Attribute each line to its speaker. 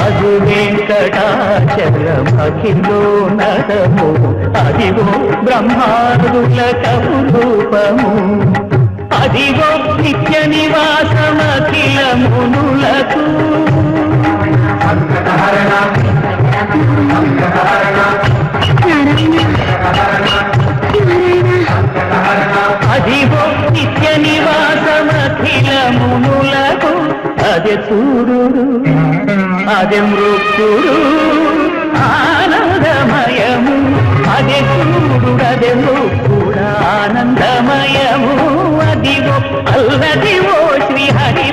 Speaker 1: అది వెంకటాచలమఖిలో నరము అదిగో బ్రహ్మాదుల కపురూపము అదిగో నిత్య నివాసమఖిల మునులకు అదిగో నిత్య నివాసమఖిల మునులకు అదే సూర్యుడు అదే మృత్యుడు ఆనందమయము అదే సూర్యుడు అదే మృత్యుడు ఆనందమయము అదిగో అల్లదివో శ్రీహరి